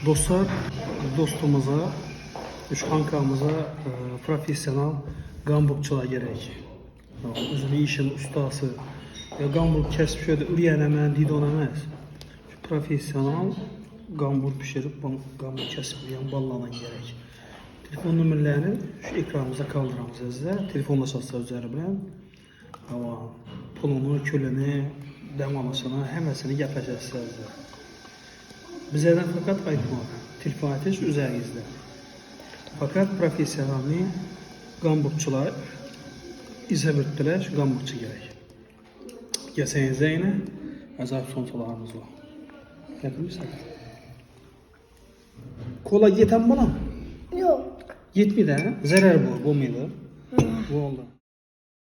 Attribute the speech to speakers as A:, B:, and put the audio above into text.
A: Dostlar, dostumuza, üç kankamıza profesyonel gambukçular gerek. Özü bir işin ustası. Ya gambuk kesip şöyle üreyenemez, didonemez. Profesyonel gambuk pişirip gambuk kesip yiyen ballanan gerek. Telefon nömrələrini şu ekranımıza kaldırırız sizə. Telefonla satsa üzəri bilən. Ama pulunu, külünü, demamasını, həməsini yapacaqsınız sizə. Bizlerden fakat aytmaq, telefon etiş üzərinizdə. Fakat profesyonelni gambukçular izə bütdülər, gambukçu gerek. Gəlsənizdə yine əzab sontalarımız var. Gətirmişsiniz. Kola yeten bana mı?
B: Yok.
A: Yetmedi ha? Zarar bu mıydı? Bu oldu.